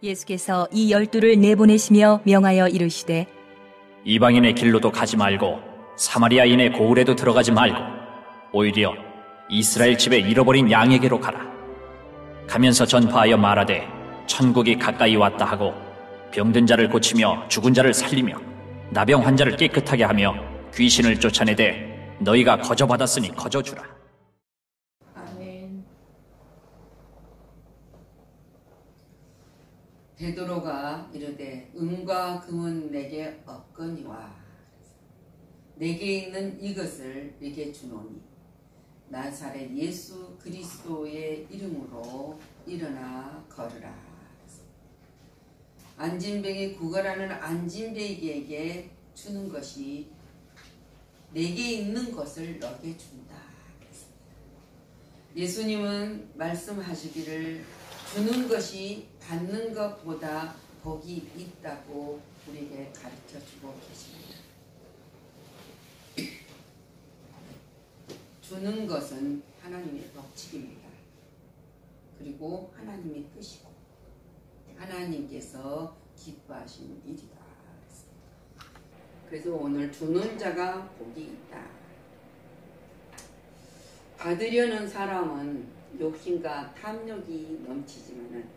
예수께서 이 12를 내보내시며 명하여 이르시되 이방인의 길로도 가지 말고 사마리아인의 고을에도 들어가지 말고 오히려 이스라엘 집에 잃어버린 양에게로 가라. 가면서 전파하여 말하되 천국이 가까이 왔다 하고 병든 자를 고치며 죽은 자를 살리며 나병 환자를 깨끗하게 하며 귀신을 쫓아내되 너희가 거저받았으니 거저주라. 아멘. 베드로가 이르되 은과 금은 내게 없거니와 내게 있는 이것을 네게 주노니 나사렛 예수 그리스도의 이름으로 일어나 걸으라. 안진뱅이 구걸하는 안진뱅이에게 주는 것이 내게 있는 것을 너게 준다. 예수님은 말씀하시기를 주는 것이 받는 것보다 복이 있다고 우리에게 가르쳐 주고 계십니다. 주는 것은 하나님의 법칙입니다. 그리고 하나님의 뜻이고 하나님께서 기뻐하시는 일이다. 그래서 오늘 주는 자가 복이 있다. 받으려는 사람은 욕심과 탐욕이 넘치지만은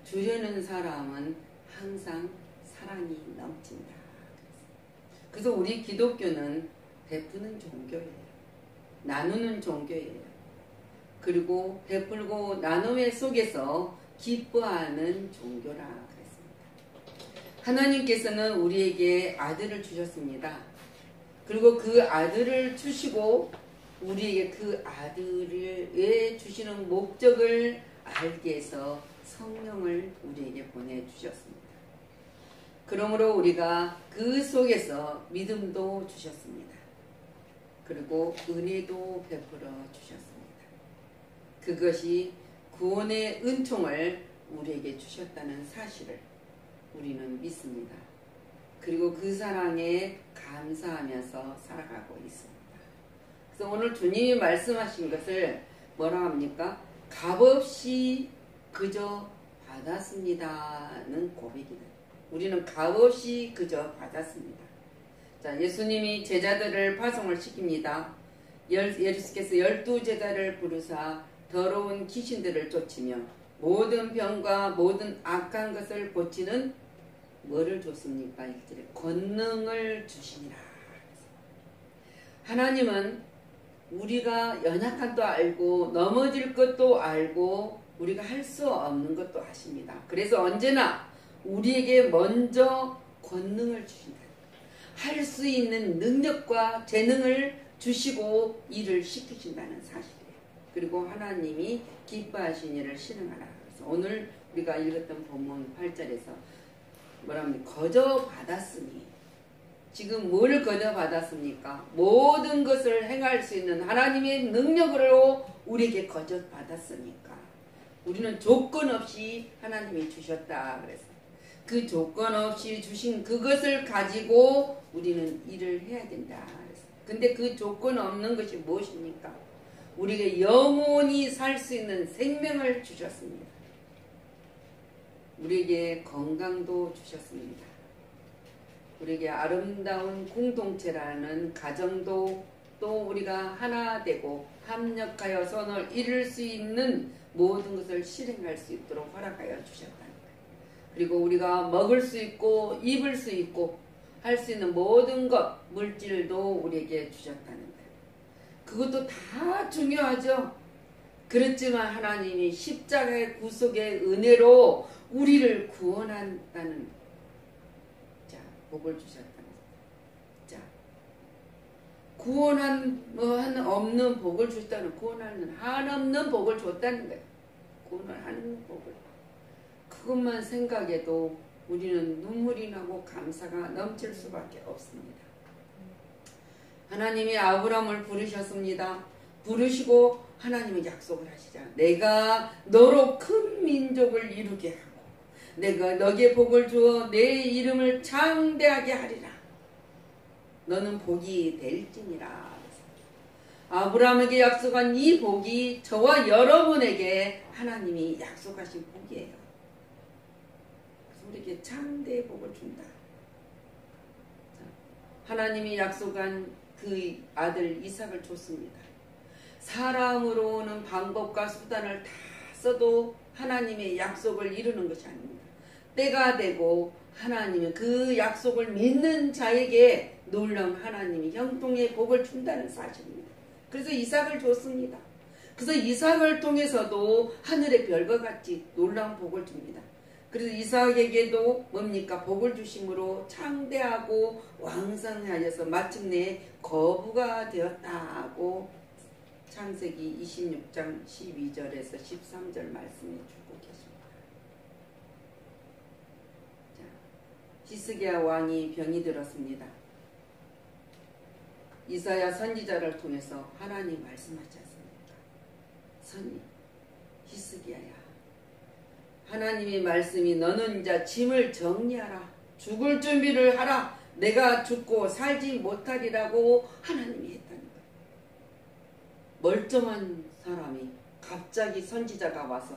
주려는 사람은 항상 사랑이 넘친다. 그래서 우리 기독교는 베푸는 종교예요. 나누는 종교예요. 그리고 베풀고 나눔의 속에서 기뻐하는 종교라 그랬습니다. 하나님께서는 우리에게 아들을 주셨습니다. 그리고 그 아들을 주시고 우리에게 그 아들을 주시는 목적을 알게 해서 성령을 우리에게 보내주셨습니다. 그러므로 우리가 그 속에서 믿음도 주셨습니다. 그리고 은혜도 베풀어 주셨습니다. 그것이 구원의 은총을 우리에게 주셨다는 사실을 우리는 믿습니다. 그리고 그 사랑에 감사하면서 살아가고 있습니다. 그래서 오늘 주님이 말씀하신 것을 뭐라 합니까? 값없이 그저 받았습니다는 고백이다. 우리는 값없이 그저 받았습니다. 자, 예수님이 제자들을 파송을 시킵니다. 예수께서 12제자를 부르사 더러운 귀신들을 쫓으며 모든 병과 모든 악한 것을 고치는 뭐를 줬습니까? 1절에 권능을 주시니라. 하나님은 우리가 연약한 것도 알고 넘어질 것도 알고 우리가 할 수 없는 것도 아십니다. 그래서 언제나 우리에게 먼저 권능을 주신다. 할 수 있는 능력과 재능을 주시고 일을 시키신다는 사실이에요. 그리고 하나님이 기뻐하신 일을 실행하라. 그래서 오늘 우리가 읽었던 본문 8절에서 뭐라 합니까? 거저 받았으니 지금 뭘 거저 받았습니까? 모든 것을 행할 수 있는 하나님의 능력으로 우리에게 거저 받았으니까 우리는 조건 없이 하나님이 주셨다 그랬어요. 그 조건 없이 주신 그것을 가지고 우리는 일을 해야 된다 그랬어요. 근데 그 조건 없는 것이 무엇입니까? 우리에게 영원히 살 수 있는 생명을 주셨습니다. 우리에게 건강도 주셨습니다. 우리에게 아름다운 공동체라는 가정도 또 우리가 하나 되고 합력하여 선을 이룰 수 있는 모든 것을 실행할 수 있도록 허락하여 주셨다는 거예요. 그리고 우리가 먹을 수 있고 입을 수 있고 할 수 있는 모든 것, 물질도 우리에게 주셨다는 거예요. 그것도 다 중요하죠. 그렇지만 하나님이 십자가의 구속의 은혜로 우리를 구원한다는 복을 주셨다는 거예요. 자, 구원한 없는 복을 주셨다는 구원하는 한없는 복을 줬다는 거예요. 구원을 하는 복을. 그것만 생각해도 우리는 눈물이 나고 감사가 넘칠 수밖에 없습니다. 하나님이 아브라함을 부르셨습니다. 부르시고 하나님은 약속을 하시잖아요. 내가 너로 큰 민족을 이루게 하고 내가 너에게 복을 주어 내 이름을 창대하게 하리라. 너는 복이 될지니라. 아브라함에게 약속한 이 복이 저와 여러분에게 하나님이 약속하신 복이에요. 우리에게 장대의 복을 준다. 하나님이 약속한 그 아들 이삭을 줬습니다. 사람으로는 방법과 수단을 다 써도 하나님의 약속을 이루는 것이 아닙니다. 때가 되고 하나님은 그 약속을 믿는 자에게 놀라운 하나님이 형통의 복을 준다는 사실입니다. 그래서 이삭을 줬습니다. 그래서 이삭을 통해서도 하늘의 별과 같이 놀라운 복을 줍니다. 그래서 이삭에게도 뭡니까? 복을 주심으로 창대하고 왕성하여서 마침내 거부가 되었다고 창세기 26장 12절에서 13절 말씀해 주고 계십니다. 자, 히스기야 왕이 병이 들었습니다. 이사야 선지자를 통해서 하나님 말씀하지 않습니까? 선이 히스기야야, 하나님의 말씀이 너는 이제 짐을 정리하라. 죽을 준비를 하라. 내가 죽고 살지 못하리라고 하나님이 했다는 거예요. 멀쩡한 사람이 갑자기 선지자가 와서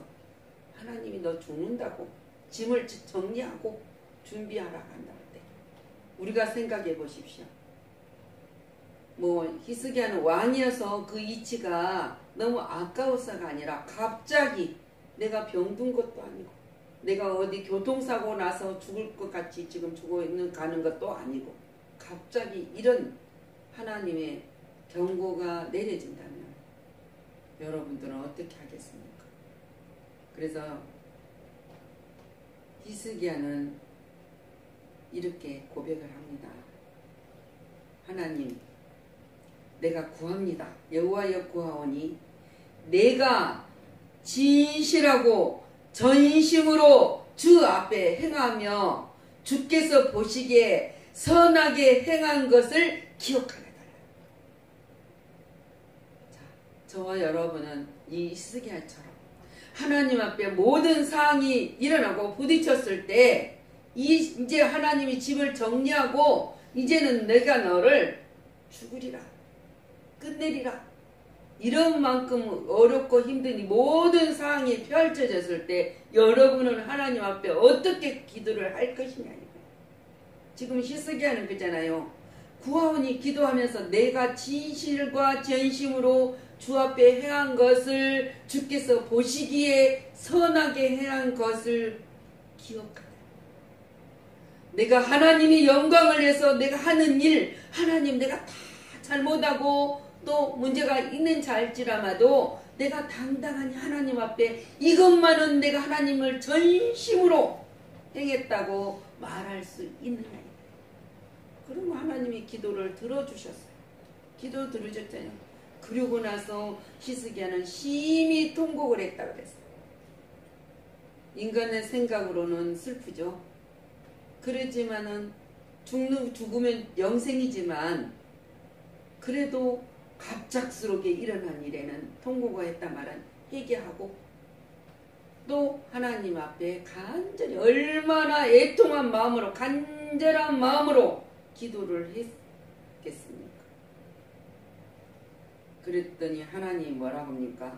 하나님이 너 죽는다고 짐을 정리하고 준비하라 한다고 때 우리가 생각해 보십시오. 히스기야는 왕이어서 그 이치가 너무 아까워서가 아니라 갑자기 내가 병든 것도 아니고 내가 어디 교통사고 나서 죽을 것 같이 지금 가는 것도 아니고 갑자기 이런 하나님의 경고가 내려진다면 여러분들은 어떻게 하겠습니까? 그래서 히스기야는 이렇게 고백을 합니다. 하나님, 내가 구합니다. 여호와여 구하오니 내가 진실하고 전심으로 주 앞에 행하며 주께서 보시기에 선하게 행한 것을 기억하게 달라. 자, 저와 여러분은 이 히스기야처럼 하나님 앞에 모든 상황이 일어나고 부딪혔을 때 이제 하나님이 집을 정리하고 이제는 내가 너를 죽으리라, 끝내리라, 이런 만큼 어렵고 힘든 이 모든 상황이 펼쳐졌을 때 여러분은 하나님 앞에 어떻게 기도를 할 것이냐. 지금 히스기야는 그잖아요. 구하오니 기도하면서 내가 진실과 전심으로 주 앞에 행한 것을 주께서 보시기에 선하게 행한 것을 기억하라. 내가 하나님이 영광을 위해서 내가 하는 일, 하나님 내가 다 잘못하고 또 문제가 있는 자일지라마도 내가 당당하니 하나님 앞에 이것만은 내가 하나님을 전심으로 행했다고 말할 수 있느냐. 그러면 하나님이 기도를 들어주셨어요. 기도 들어줬잖아요. 그러고 나서 히스기야는 심히 통곡을 했다 그랬어요. 인간의 생각으로는 슬프죠. 그러지만은 죽으면 영생이지만 그래도 갑작스럽게 일어난 일에는 통곡을 했다 말은 회개하고 또 하나님 앞에 간절히 얼마나 애통한 마음으로 간절한 마음으로 기도를 했겠습니까? 그랬더니 하나님이 뭐라고 합니까?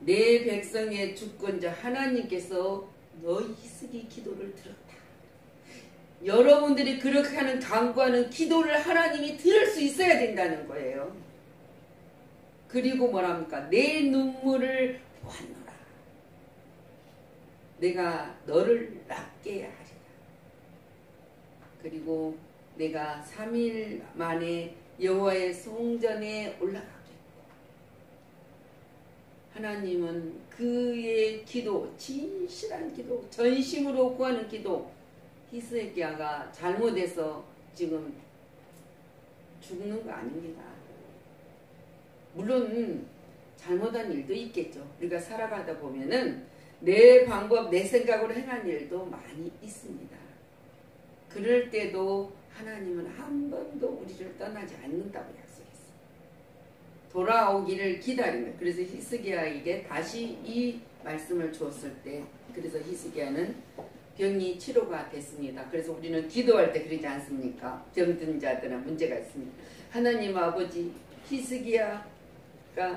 내 백성의 주권자 하나님께서 너희 히스기 기도를 들었다. 여러분들이 그렇게 하는 간구하는 기도를 하나님이 들을 수 있어야 된다는 거예요. 그리고 뭐랍니까? 내 눈물을 보았노라. 내가 너를 낫게 하리라. 그리고 내가 3일 만에 여호와의 성전에 올라가겠고, 하나님은 그의 기도, 진실한 기도, 전심으로 구하는 기도, 히스기야가 잘못해서 지금 죽는 거 아닙니다. 물론 잘못한 일도 있겠죠. 우리가 살아가다 보면은 내 방법, 내 생각으로 행한 일도 많이 있습니다. 그럴 때도 하나님은 한 번도 우리를 떠나지 않는다고 약속했어요. 돌아오기를 기다리는. 그래서 히스기야에게 다시 이 말씀을 주었을 때, 그래서 히스기야는 병이 치료가 됐습니다. 그래서 우리는 기도할 때 그러지 않습니까? 병든 자들은 문제가 있습니다. 하나님 아버지, 히스기야가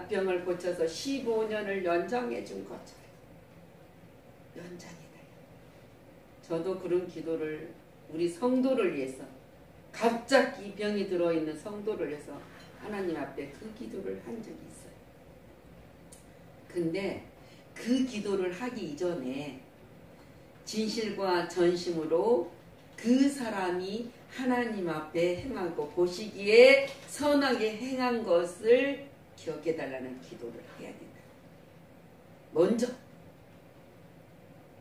병을 고쳐서 15년을 연장해 준 것처럼 연장이다. 저도 그런 기도를 우리 성도를 위해서, 갑자기 병이 들어있는 성도를 위해서 하나님 앞에 그 기도를 한 적이 있어요. 근데 그 기도를 하기 이전에 진실과 전심으로 그 사람이 하나님 앞에 행하고 보시기에 선하게 행한 것을 기억해달라는 기도를 해야 된다. 먼저.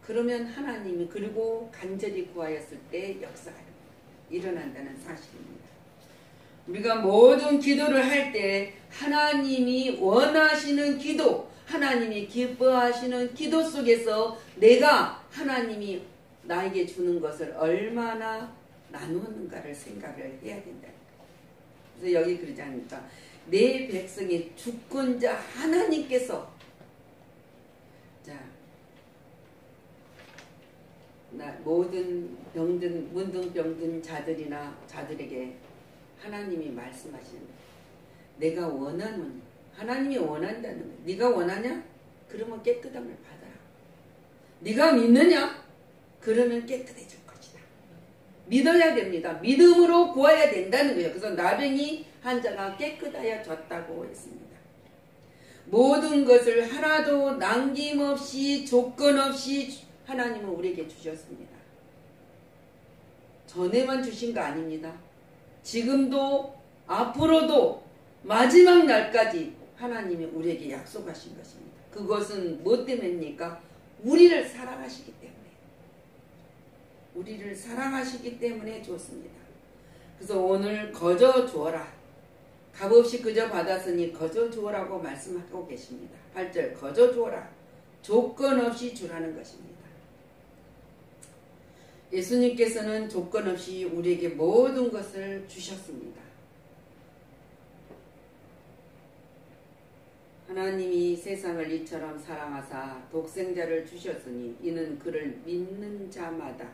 그러면 하나님이, 그리고 간절히 구하였을 때 역사가 일어난다는 사실입니다. 우리가 모든 기도를 할 때 하나님이 원하시는 기도, 하나님이 기뻐하시는 기도 속에서 내가 하나님이 나에게 주는 것을 얼마나 나누었는가를 생각을 해야 된다. 그래서 여기 그러지 않습니까? 내 백성의 주권자 하나님께서, 자, 모든 병든, 문둥병든 자들이나 자들에게 하나님이 말씀하시는, 내가 원하노니, 하나님이 원한다는 거야. 네가 원하냐? 그러면 깨끗함을 받아라. 네가 믿느냐? 그러면 깨끗해질 것이다. 믿어야 됩니다. 믿음으로 구해야 된다는 거예요. 그래서 나병이 환자가 깨끗하여 졌다고 했습니다. 모든 것을 하나도 남김없이 조건 없이 하나님은 우리에게 주셨습니다. 전에만 주신 거 아닙니다. 지금도 앞으로도 마지막 날까지 하나님이 우리에게 약속하신 것입니다. 그것은 무엇 때문입니까? 우리를 사랑하시기 때문에. 우리를 사랑하시기 때문에 주었습니다. 그래서 오늘 거저 주어라. 값없이 그저 받았으니 거저 주어라고 말씀하고 계십니다. 8절 거저 주어라. 조건 없이 주라는 것입니다. 예수님께서는 조건 없이 우리에게 모든 것을 주셨습니다. 하나님이 세상을 이처럼 사랑하사 독생자를 주셨으니 이는 그를 믿는 자마다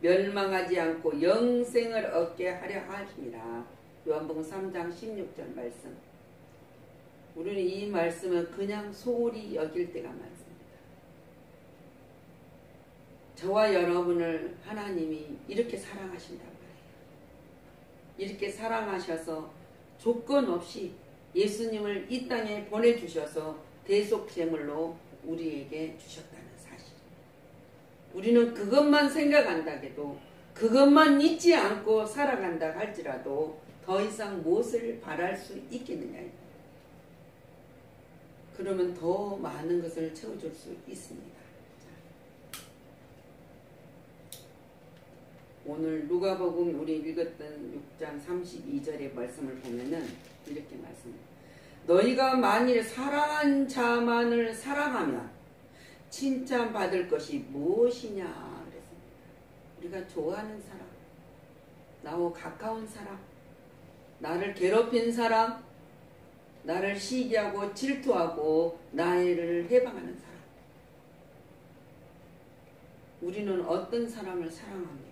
멸망하지 않고 영생을 얻게 하려 하심이라. 요한복음 3장 16절 말씀. 우리는 이 말씀을 그냥 소홀히 여길 때가 많습니다. 저와 여러분을 하나님이 이렇게 사랑하신단 말이에요. 이렇게 사랑하셔서 조건 없이 예수님을 이 땅에 보내주셔서 대속제물로 우리에게 주셨다는 사실. 우리는 그것만 생각한다 해도, 그것만 잊지 않고 살아간다 할지라도 더 이상 무엇을 바랄 수 있겠느냐. 그러면 더 많은 것을 채워줄 수 있습니다. 오늘 누가복음 우리 읽었던 6장 32절의 말씀을 보면은 이렇게 말씀합니다. 너희가 만일 사랑한 자만을 사랑하면 칭찬받을 것이 무엇이냐 그랬습니다. 우리가 좋아하는 사람, 나와 가까운 사람, 나를 괴롭힌 사람, 나를 시기하고 질투하고 나를 해방하는 사람. 우리는 어떤 사람을 사랑합니까?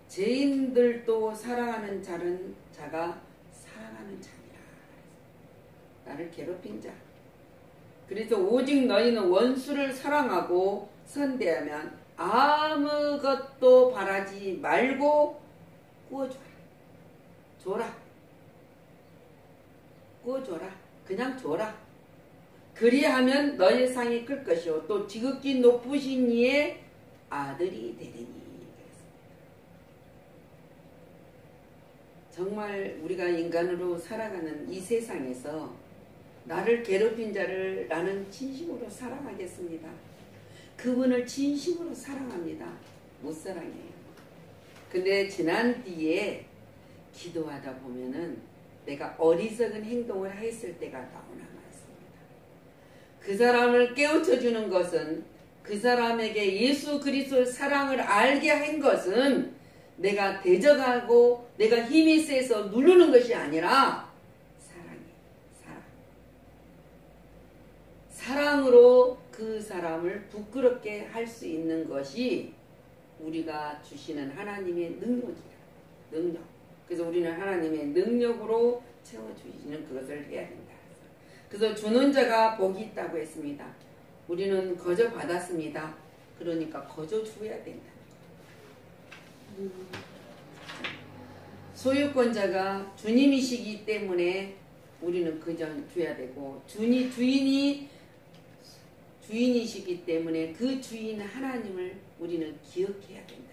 죄인들도 사랑하는 자가 사랑하는 자니라. 나를 괴롭힌 자. 그래서 오직 너희는 원수를 사랑하고 선대하면 아무것도 바라지 말고 구워줘라. 줘라. 구워줘라. 그냥 줘라. 그리하면 너희 상이 클 것이요 또 지극히 높으신 이의 아들이 되리니. 정말 우리가 인간으로 살아가는 이 세상에서 나를 괴롭힌 자를 나는 진심으로 사랑하겠습니다. 그분을 진심으로 사랑합니다. 못 사랑해요. 근데 지난 뒤에 기도하다 보면은 내가 어리석은 행동을 했을 때가 너무나 많습니다. 그 사람을 깨우쳐주는 것은, 그 사람에게 예수 그리스도의 사랑을 알게 한 것은 내가 대적하고 내가 힘이 세서 누르는 것이 아니라 사랑으로 그 사람을 부끄럽게 할 수 있는 것이 우리가 주시는 하나님의 능력이다. 능력. 그래서 우리는 하나님의 능력으로 채워주시는 그것을 해야 된다. 그래서 주는 자가 복이 있다고 했습니다. 우리는 거저 받았습니다. 그러니까 거저 줘야 된다. 소유권자가 주님이시기 때문에 우리는 그저 줘야 되고, 주인이시기 때문에 그 주인 하나님을 우리는 기억해야 된다.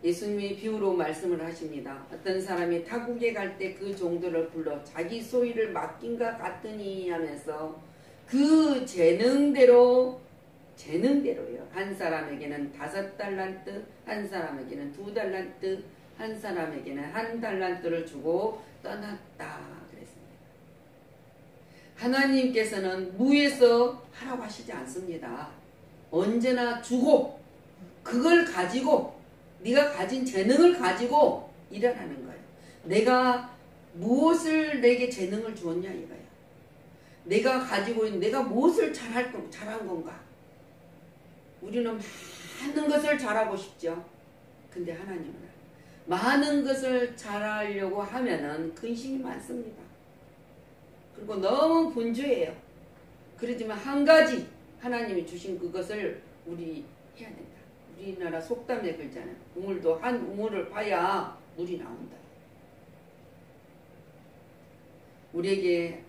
예수님이 비유로 말씀을 하십니다. 어떤 사람이 타국에 갈 때 그 종들을 불러 자기 소유를 맡긴가 같으니 하면서 그 재능대로요. 한 사람에게는 5달란트, 한 사람에게는 2달란트, 한 사람에게는 1달란트를 주고 떠났다 그랬습니다. 하나님께서는 무에서 하라고 하시지 않습니다. 언제나 주고 그걸 가지고 네가 가진 재능을 가지고 일하라는 거예요. 내가 무엇을 내게 재능을 주었냐 이거예요. 내가 가지고 있는 내가 무엇을 잘한 건가. 우리는 많은 것을 잘하고 싶죠. 근데 하나님은 많은 것을 잘하려고 하면은 근심이 많습니다. 그리고 너무 분주해요. 그렇지만 한 가지 하나님이 주신 그것을 우리 해야 된다. 우리나라 속담에 그러잖아요. 우물도 한 우물을 파야 물이 나온다. 우리에게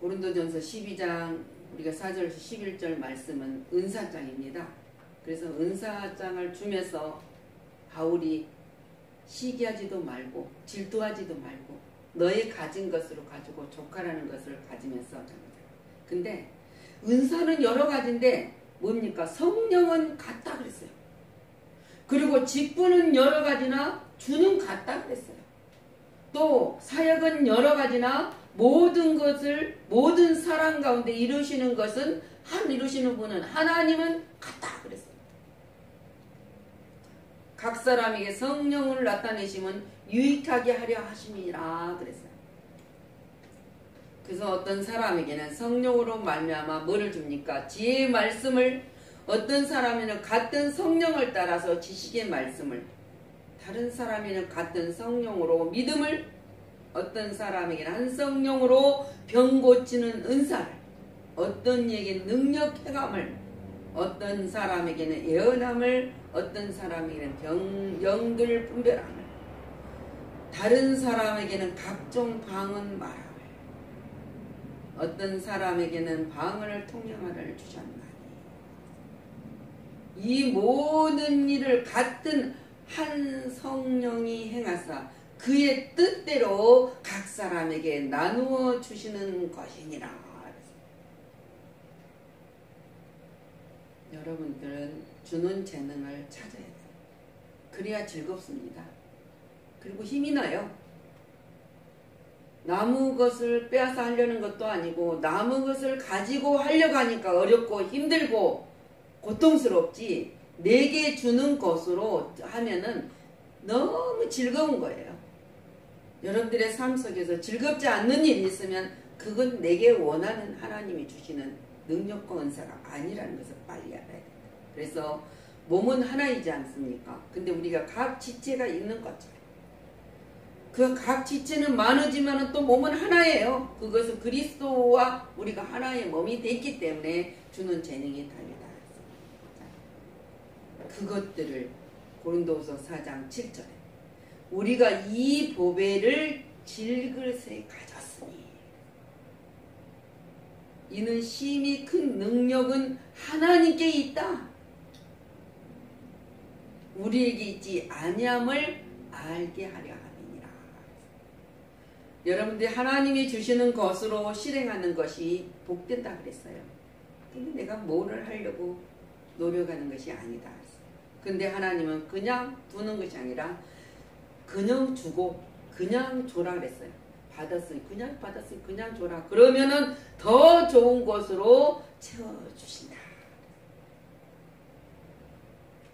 고린도전서 12장 우리가 4절에서 11절 말씀은 은사장입니다. 그래서 은사장을 주면서 바울이 시기하지도 말고 질투하지도 말고 너의 가진 것으로 가지고 족하라는 것을 가지면서 합니다. 근데 은사는 여러 가지인데 뭡니까? 성령은 같다 그랬어요. 그리고 직분은 여러 가지나 주는 같다 그랬어요. 또 사역은 여러 가지나 모든 것을 모든 사람 가운데 이루시는 것은 이루시는 분은 하나님은 같다 그랬어요. 각 사람에게 성령을 나타내시면 유익하게 하려 하심이라 그랬어요. 그래서 어떤 사람에게는 성령으로 말미암아 뭐를 줍니까? 지혜의 말씀을, 어떤 사람에는 같은 성령을 따라서 지식의 말씀을, 다른 사람에는 같은 성령으로 믿음을, 어떤 사람에게는 한 성령으로 병 고치는 은사를, 어떤 이에게는 능력 해감을, 어떤 사람에게는 예언함을, 어떤 사람에게는 영들 분별함을, 다른 사람에게는 각종 방언 말함을, 어떤 사람에게는 방언을 통역하를 주셨나니 이 모든 일을 같은 한 성령이 행하사 그의 뜻대로 각 사람에게 나누어 주시는 것이니라. 여러분들은 주는 재능을 찾아야 돼요. 그래야 즐겁습니다. 그리고 힘이 나요. 남의 것을 빼앗아 하려는 것도 아니고 남의 것을 가지고 하려고 하니까 어렵고 힘들고 고통스럽지, 내게 주는 것으로 하면은 너무 즐거운 거예요. 여러분들의 삶 속에서 즐겁지 않는 일이 있으면 그건 내게 원하는 하나님이 주시는 능력과 은사가 아니라는 것을 빨리 알아야 됩니다. 그래서 몸은 하나이지 않습니까? 근데 우리가 각 지체가 있는 것처럼 그 각 지체는 많으지만 또 몸은 하나예요. 그것은 그리스도와 우리가 하나의 몸이 됐기 때문에 주는 재능이 다르다. 그것들을 고린도후서 4장 7절에 우리가 이 보배를 질그릇에 가졌으니 이는 심히 큰 능력은 하나님께 있다. 우리에게 있지 아니함을 알게 하려 함이니라. 여러분들이 하나님이 주시는 것으로 실행하는 것이 복된다 그랬어요. 근데 내가 뭐를 하려고 노력하는 것이 아니다. 근데 하나님은 그냥 두는 것이 아니라 그냥 주고 그냥 줘라 그랬어요. 받았으니 그냥 받았으니 그냥 줘라. 그러면은 더 좋은 것으로 채워주신다.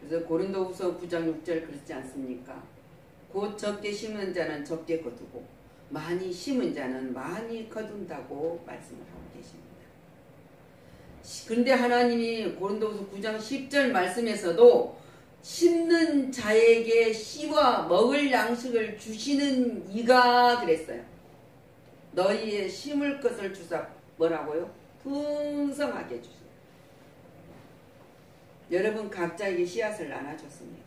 그래서 고린도후서 9장 6절 그렇지 않습니까? 곧 적게 심은 자는 적게 거두고 많이 심은 자는 많이 거둔다고 말씀을 하고 계십니다. 근데 하나님이 고린도후서 9장 10절 말씀에서도 심는 자에게 씨와 먹을 양식을 주시는 이가 그랬어요. 너희의 심을 것을 주사 뭐라고요? 풍성하게 주십니다. 여러분 각자에게 씨앗을 나눠줬습니다.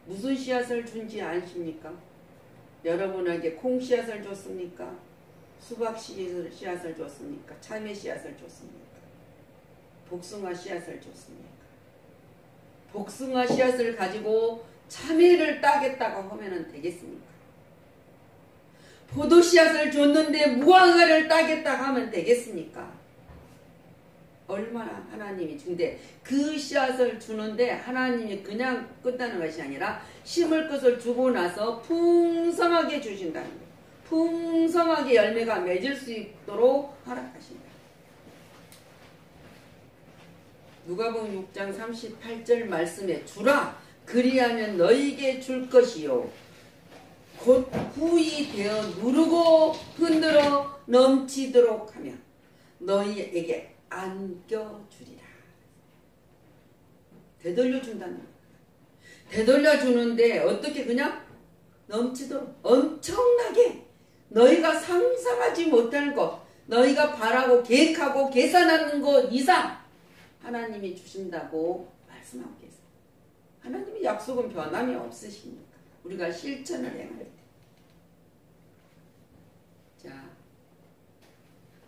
무슨 씨앗을 준지 아십니까? 여러분에게 콩 씨앗을 줬습니까? 수박 씨앗을 줬습니까? 참외 씨앗을 줬습니까? 복숭아 씨앗을 줬습니까? 복숭아 씨앗을 가지고 참외를 따겠다고 하면 되겠습니까? 포도 씨앗을 줬는데 무화과를 따겠다 하면 되겠습니까? 얼마나 하나님이 준대. 그 씨앗을 주는데 하나님이 그냥 끝나는 것이 아니라 심을 것을 주고 나서 풍성하게 주신다는 거예요. 풍성하게 열매가 맺을 수 있도록 허락하신다. 누가복음 6장 38절 말씀에 주라 그리하면 너희에게 줄 것이요 곧 후이 되어 누르고 흔들어 넘치도록 하며 너희에게 안겨주리라. 되돌려 준다는 거예요. 되돌려 주는데 어떻게 그냥 넘치도록 엄청나게 너희가 상상하지 못할 것, 너희가 바라고 계획하고 계산하는 것 이상 하나님이 주신다고 말씀하고 계세요. 하나님의 약속은 변함이 없으십니까? 우리가 실천을 행할 때. 자,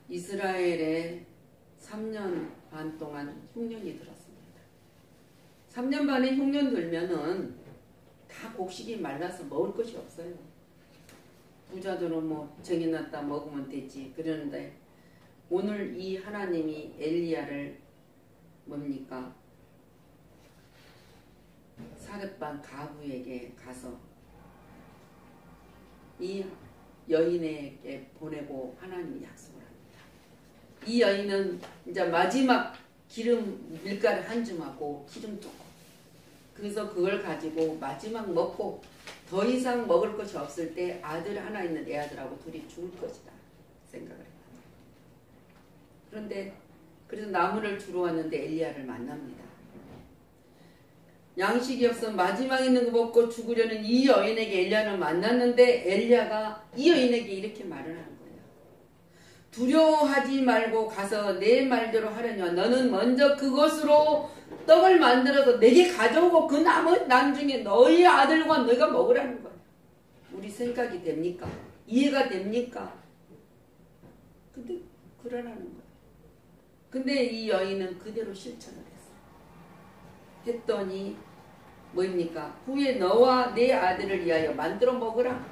이스라엘에 3년 반 동안 흉년이 들었습니다. 3년 반에 흉년 들면은 다 곡식이 말라서 먹을 것이 없어요. 부자들은 뭐 정이 났다 먹으면 되지. 그러는데 오늘 이 하나님이 엘리야를 뭡니까? 사렙반 가부에게 가서 이 여인에게 보내고 하나님이 약속을 합니다. 이 여인은 이제 마지막 기름 밀가루 한 줌하고 기름 조금. 그래서 그걸 가지고 마지막 먹고 더 이상 먹을 것이 없을 때 아들 하나 있는 내 아들하고 둘이 죽을 것이다 생각을 했다. 그런데 그래서 나무를 주러 왔는데 엘리야를 만납니다. 양식이 없어 마지막 있는 거 먹고 죽으려는 이 여인에게 엘리야는 만났는데 엘리야가 이 여인에게 이렇게 말을 하는 거예요. 두려워하지 말고 가서 내 말대로 하려니와 너는 먼저 그것으로 떡을 만들어서 내게 가져오고 그 남은 나중에 너희 아들과 너희가 먹으라는 거예요. 우리 생각이 됩니까? 이해가 됩니까? 근데 그러라는 거예요. 근데 이 여인은 그대로 실천을 했어요. 했더니 뭐입니까? 후에 너와 내 아들을 위하여 만들어 먹으라.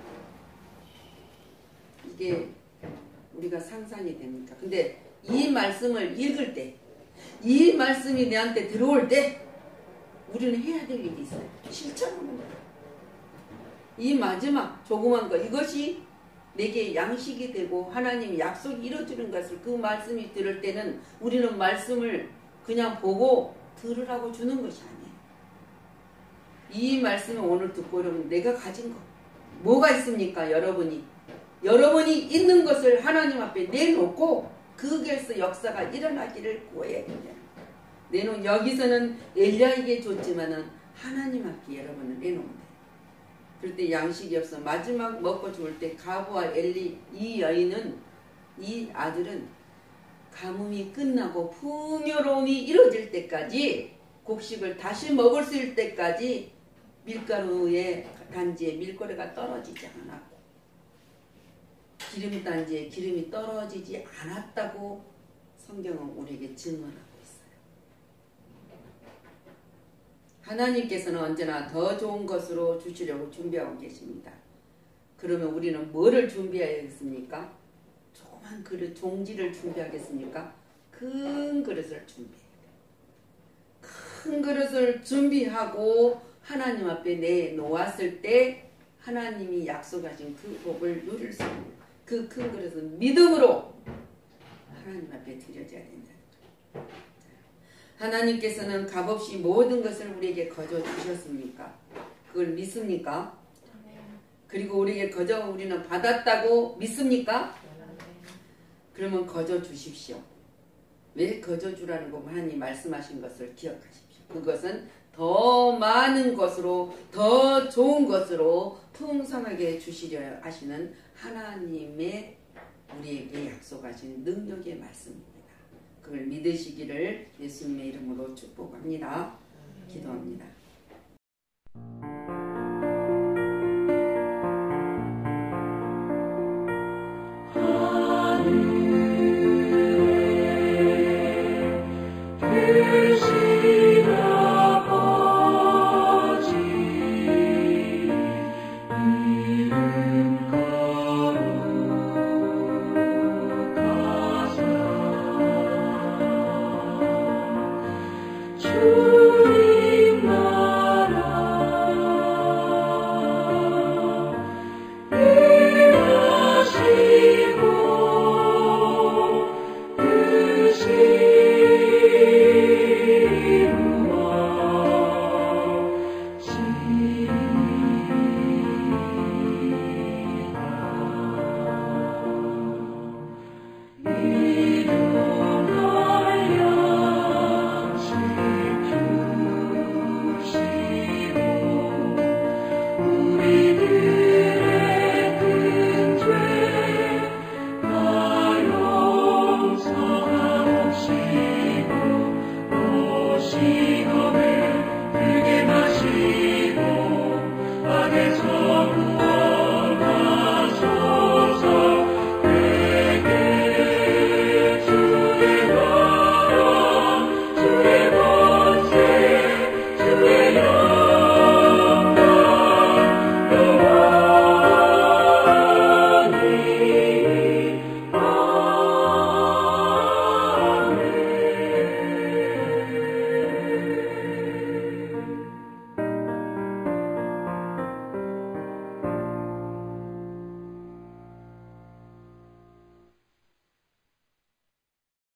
이게 우리가 상상이 됩니까? 근데 이 말씀을 읽을 때, 이 말씀이 내한테 들어올 때 우리는 해야 될 일이 있어요. 실천하는 거예요. 이 마지막 조그만 거, 이것이 내게 양식이 되고 하나님이 약속이 이루어지는 것을 그 말씀이 들을 때는 우리는 말씀을 그냥 보고 들으라고 주는 것이 아니에요. 이 말씀을 오늘 듣고 여러분 내가 가진 것 뭐가 있습니까? 여러분이 있는 것을 하나님 앞에 내놓고 거기에서 역사가 일어나기를 구해야 됩니다. 내놓은 여기서는 엘리야에게 줬지만은 하나님 앞에 여러분을 내놓으면 돼요. 그럴 때 양식이 없어 마지막 먹고 죽을 때 가부와 엘리 이 여인은 이 아들은 가뭄이 끝나고 풍요로움이 이루어질 때까지 곡식을 다시 먹을 수 있을 때까지 밀가루의 단지에 밀가루가 떨어지지 않았고 기름 단지에 기름이 떨어지지 않았다고 성경은 우리에게 증언하고 있어요. 하나님께서는 언제나 더 좋은 것으로 주시려고 준비하고 계십니다. 그러면 우리는 뭐를 준비해야겠습니까? 조그만 그릇 종지를 준비하겠습니까? 큰 그릇을 준비해야 돼요. 큰 그릇을 준비하고 하나님 앞에 내놓았을 때 하나님이 약속하신 그 복을 누릴 수 있는 그 큰 그릇은 믿음으로 하나님 앞에 드려져야 된다. 하나님께서는 값없이 모든 것을 우리에게 거저 주셨습니까? 그걸 믿습니까? 그리고 우리에게 거저 우리는 받았다고 믿습니까? 그러면 거저 주십시오. 왜 거저 주라는 거 하나님 말씀하신 것을 기억하십시오. 그것은 더 많은 것으로 더 좋은 것으로 풍성하게 주시려 하시는 하나님의 우리에게 약속하신 능력의 말씀입니다. 그걸 믿으시기를 예수님의 이름으로 축복합니다. 기도합니다.